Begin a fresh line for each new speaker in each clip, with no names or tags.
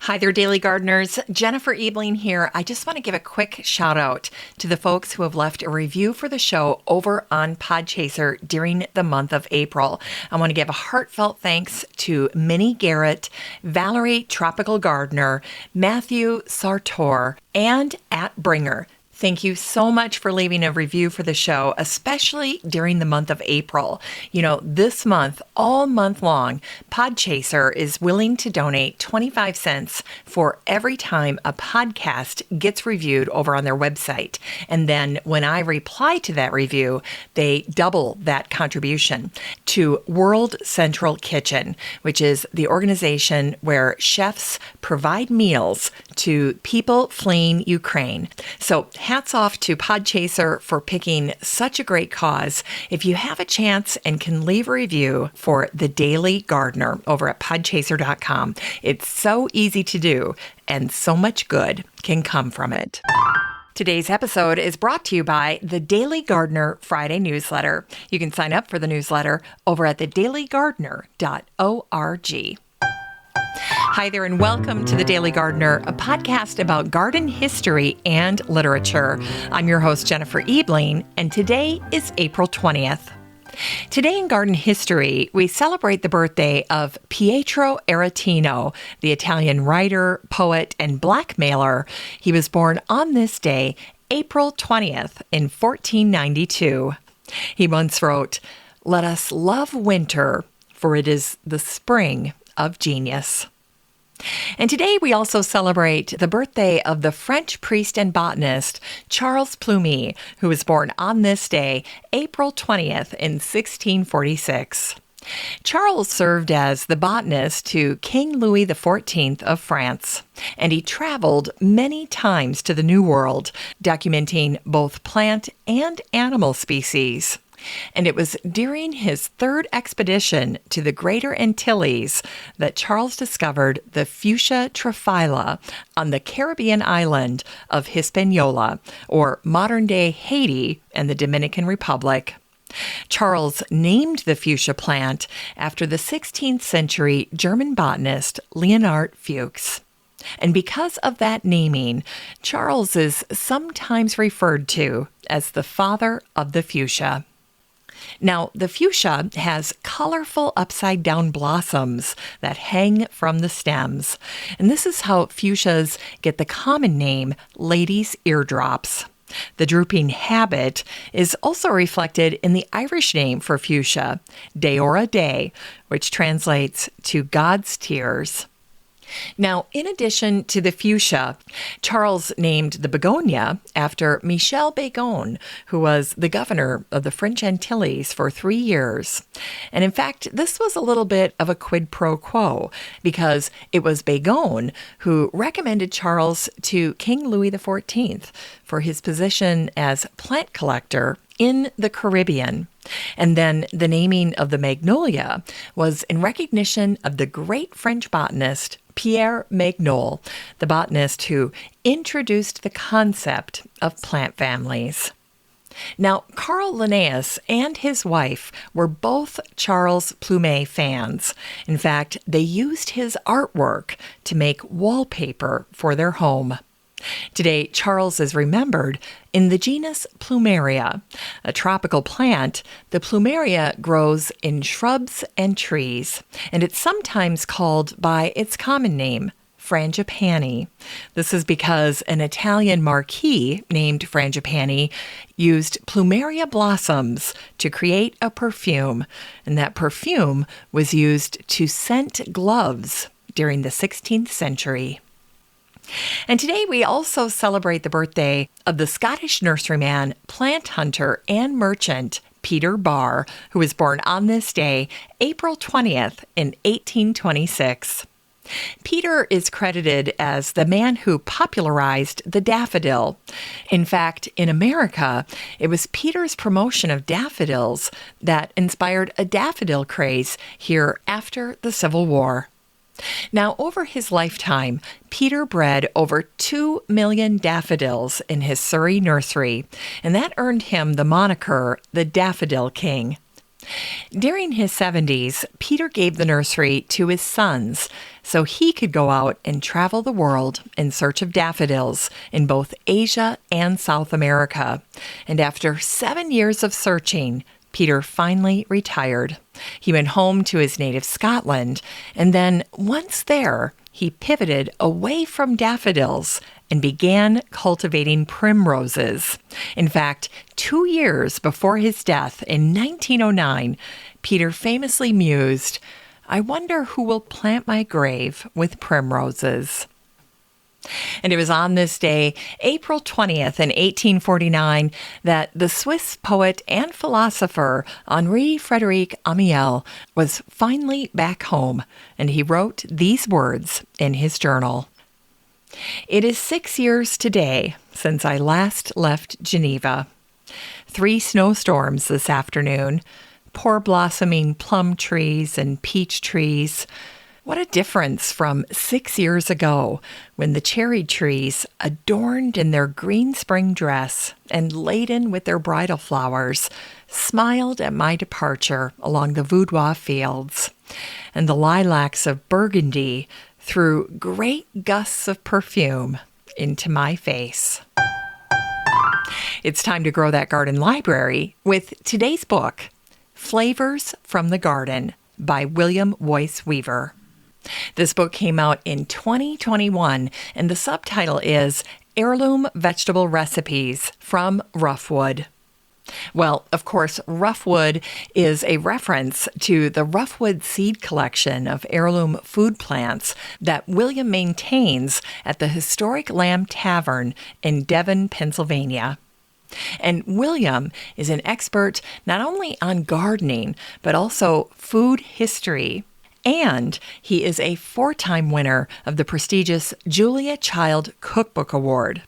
Hi there, Daily Gardeners. Jennifer Ebling here. I just want to give a quick shout out to the folks who have left a review for the show over on Podchaser during the month of April. I want to give a heartfelt thanks to Minnie Garrett, Valerie Tropical Gardener, Matthew Sartor, and @Bringer. Thank you so much for leaving a review for the show, especially during the month of April. You know, this month, all month long, Podchaser is willing to donate 25 cents for every time a podcast gets reviewed over on their website. And then when I reply to that review, they double that contribution to World Central Kitchen, which is the organization where chefs provide meals to people fleeing Ukraine. So hats off to Podchaser for picking such a great cause. If you have a chance and can leave a review for The Daily Gardener over at podchaser.com, it's so easy to do and so much good can come from it. Today's episode is brought to you by the Daily Gardener Friday newsletter. You can sign up for the newsletter over at thedailygardener.org. Hi there, and welcome to The Daily Gardener, a podcast about garden history and literature. I'm your host, Jennifer Ebling, and today is April 20th. Today in garden history, we celebrate the birthday of Pietro Aretino, the Italian writer, poet, and blackmailer. He was born on this day, April 20th, in 1492. He once wrote, "Let us love winter, for it is the spring of genius." And today we also celebrate the birthday of the French priest and botanist Charles Plumy, who was born on this day, April 20th in 1646. Charles served as the botanist to King Louis XIV of France, and he traveled many times to the New World, documenting both plant and animal species. And it was during his third expedition to the Greater Antilles that Charles discovered the Fuchsia Trophylla on the Caribbean island of Hispaniola, or modern-day Haiti and the Dominican Republic. Charles named the fuchsia plant after the 16th century German botanist Leonhard Fuchs. And because of that naming, Charles is sometimes referred to as the father of the fuchsia. Now, the fuchsia has colorful upside-down blossoms that hang from the stems. And this is how fuchsias get the common name lady's eardrops. The drooping habit is also reflected in the Irish name for fuchsia, Deora Day, which translates to God's tears. Now, in addition to the fuchsia, Charles named the begonia after Michel Begon, who was the governor of the French Antilles for 3 years. And in fact, this was a little bit of a quid pro quo, because it was Begon who recommended Charles to King Louis XIV for his position as plant collector in the Caribbean. And then the naming of the magnolia was in recognition of the great French botanist Pierre Magnol, the botanist who introduced the concept of plant families. Now, Carl Linnaeus and his wife were both Charles Plumy fans. In fact, they used his artwork to make wallpaper for their home. Today, Charles is remembered in the genus Plumeria. A tropical plant, the Plumeria grows in shrubs and trees, and it's sometimes called by its common name, Frangipani. This is because an Italian marquis named Frangipani used Plumeria blossoms to create a perfume, and that perfume was used to scent gloves during the 16th century. And today we also celebrate the birthday of the Scottish nurseryman, plant hunter, and merchant Peter Barr, who was born on this day, April 20th in 1826. Peter is credited as the man who popularized the daffodil. In fact, in America, it was Peter's promotion of daffodils that inspired a daffodil craze here after the Civil War. Now, over his lifetime, Peter bred over 2 million daffodils in his Surrey nursery, and that earned him the moniker the Daffodil King. During his 70s, Peter gave the nursery to his sons so he could go out and travel the world in search of daffodils in both Asia and South America. And after 7 years of searching, Peter finally retired. He went home to his native Scotland, and then once there, he pivoted away from daffodils and began cultivating primroses. In fact, 2 years before his death in 1909, Peter famously mused, "I wonder who will plant my grave with primroses." And it was on this day, April 20th in 1849, that the Swiss poet and philosopher Henri Frederic Amiel was finally back home, and he wrote these words in his journal. "It is 6 years today since I last left Geneva. 3 snowstorms this afternoon, poor blossoming plum trees and peach trees. What a difference from 6 years ago, when the cherry trees, adorned in their green spring dress and laden with their bridal flowers, smiled at my departure along the boudoir fields, and the lilacs of Burgundy threw great gusts of perfume into my face." It's time to grow that garden library with today's book, Flavors from the Garden by William Boyce Weaver. This book came out in 2021, and the subtitle is Heirloom Vegetable Recipes from Roughwood. Well, of course, Roughwood is a reference to the Roughwood seed collection of heirloom food plants that William maintains at the historic Lamb Tavern in Devon, Pennsylvania. And William is an expert not only on gardening, but also food history. And he is a 4-time winner of the prestigious Julia Child Cookbook Award.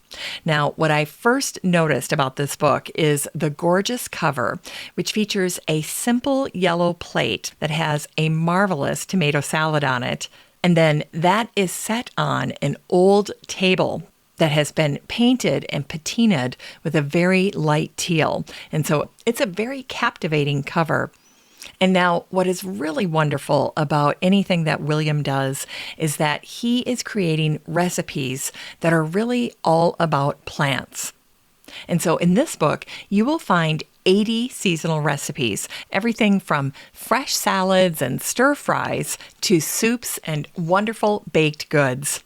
Now, what I first noticed about this book is the gorgeous cover, which features a simple yellow plate that has a marvelous tomato salad on it. And then that is set on an old table that has been painted and patinaed with a very light teal. And so it's a very captivating cover. And now, what is really wonderful about anything that William does is that he is creating recipes that are really all about plants. And so in this book, you will find 80 seasonal recipes, everything from fresh salads and stir fries to soups and wonderful baked goods.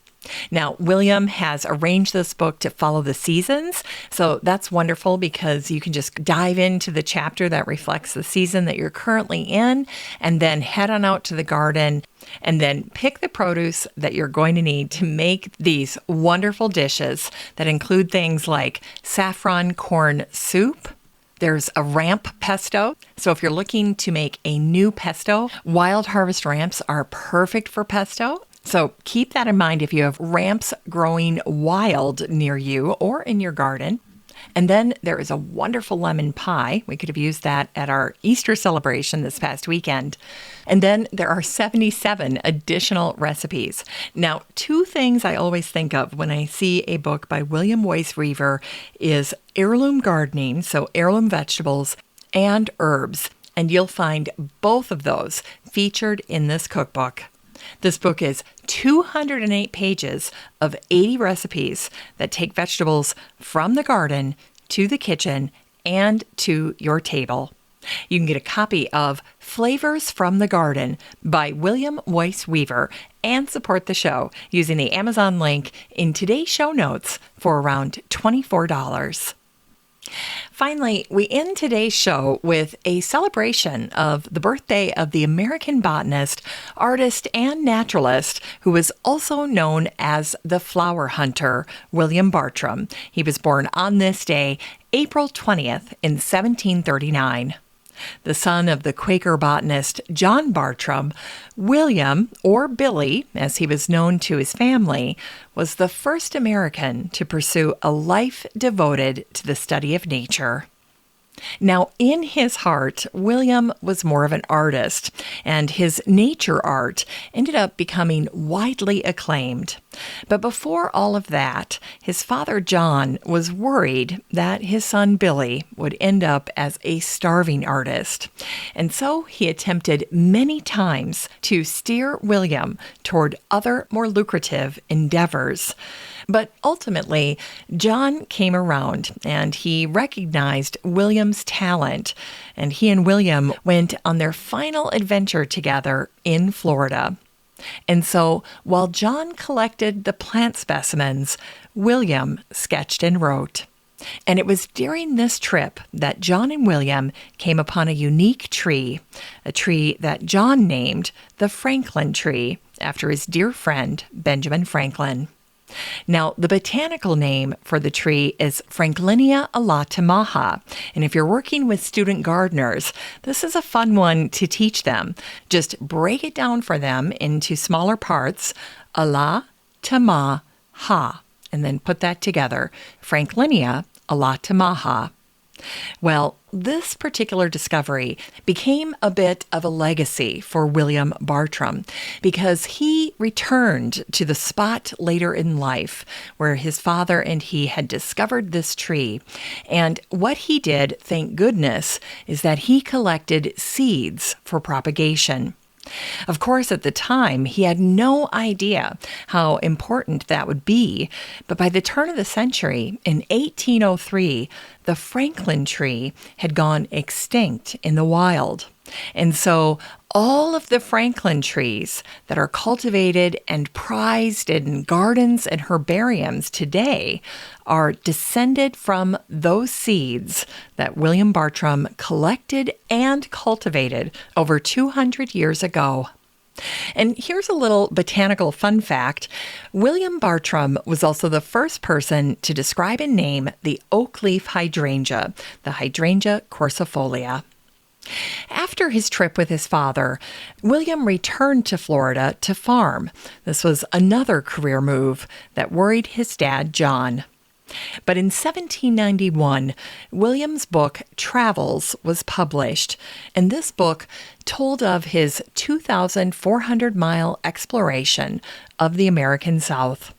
Now, William has arranged this book to follow the seasons, so that's wonderful because you can just dive into the chapter that reflects the season that you're currently in, and then head on out to the garden, and then pick the produce that you're going to need to make these wonderful dishes that include things like saffron corn soup. There's a ramp pesto. So if you're looking to make a new pesto, wild harvest ramps are perfect for pesto. So keep that in mind if you have ramps growing wild near you or in your garden. And then there is a wonderful lemon pie. We could have used that at our Easter celebration this past weekend. And then there are 77 additional recipes. Now, 2 things I always think of when I see a book by William Boyce Weaver is heirloom gardening, so heirloom vegetables, and herbs. And you'll find both of those featured in this cookbook. This book is 208 pages of 80 recipes that take vegetables from the garden to the kitchen and to your table. You can get a copy of Flavors from the Garden by William Boyce Weaver and support the show using the Amazon link in today's show notes for around $24. Finally, we end today's show with a celebration of the birthday of the American botanist, artist, and naturalist who was also known as the flower hunter, William Bartram. He was born on this day, April 20th in 1739. The son of the Quaker botanist John Bartram, William, or Billy, as he was known to his family, was the first American to pursue a life devoted to the study of nature. Now, in his heart, William was more of an artist, and his nature art ended up becoming widely acclaimed. But before all of that, his father John was worried that his son Billy would end up as a starving artist. And so he attempted many times to steer William toward other more lucrative endeavors. But ultimately, John came around and he recognized William's talent, and he and William went on their final adventure together in Florida. And so, while John collected the plant specimens, William sketched and wrote. And it was during this trip that John and William came upon a unique tree, a tree that John named the Franklin tree, after his dear friend, Benjamin Franklin. Now, the botanical name for the tree is Franklinia alatamaha, and if you're working with student gardeners, this is a fun one to teach them. Just break it down for them into smaller parts, alatamaha, and then put that together, Franklinia alatamaha. Well, this particular discovery became a bit of a legacy for William Bartram because he returned to the spot later in life where his father and he had discovered this tree. And what he did, thank goodness, is that he collected seeds for propagation. Of course, at the time, he had no idea how important that would be, but by the turn of the century, in 1803, the Franklin tree had gone extinct in the wild. And so all of the Franklin trees that are cultivated and prized in gardens and herbariums today are descended from those seeds that William Bartram collected and cultivated over 200 years ago. And here's a little botanical fun fact. William Bartram was also the first person to describe and name the oak leaf hydrangea, the Hydrangea corsifolia. After his trip with his father, William returned to Florida to farm. This was another career move that worried his dad, John. But in 1791, William's book Travels was published, and this book told of his 2,400-mile exploration of the American South.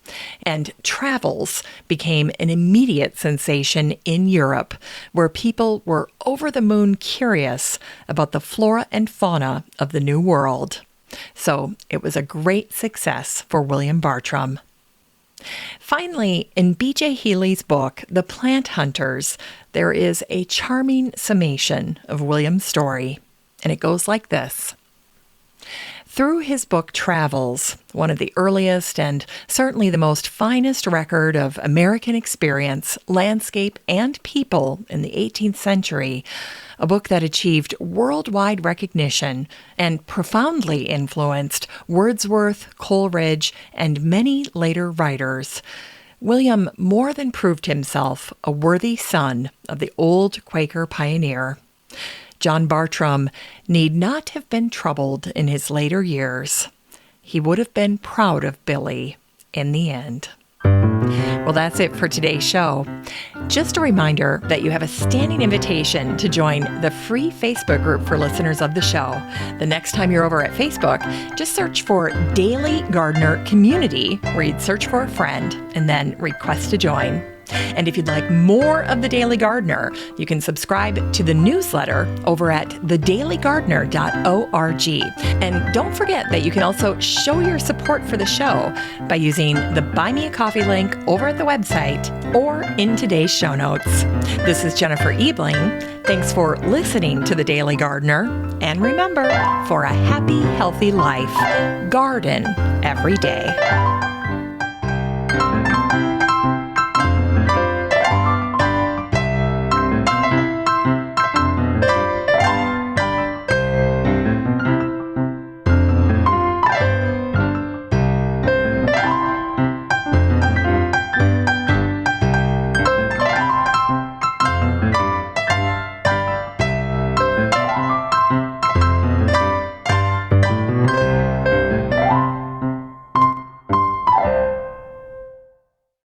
And Travels became an immediate sensation in Europe, where people were over-the-moon curious about the flora and fauna of the New World. So it was a great success for William Bartram. Finally, in B.J. Healy's book, The Plant Hunters, there is a charming summation of William's story, and it goes like this. Through his book Travels, one of the earliest and certainly the most finest record of American experience, landscape, and people in the 18th century, a book that achieved worldwide recognition and profoundly influenced Wordsworth, Coleridge, and many later writers, William more than proved himself a worthy son of the old Quaker pioneer. John Bartram need not have been troubled in his later years. He would have been proud of Billy in the end. Well, that's it for today's show. Just a reminder that you have a standing invitation to join the free Facebook group for listeners of the show. The next time you're over at Facebook, just search for Daily Gardener Community, where you'd search for a friend and then request to join. And if you'd like more of The Daily Gardener, you can subscribe to the newsletter over at thedailygardener.org. And don't forget that you can also show your support for the show by using the Buy Me a Coffee link over at the website or in today's show notes. This is Jennifer Ebling. Thanks for listening to The Daily Gardener. And remember, for a happy, healthy life, garden every day.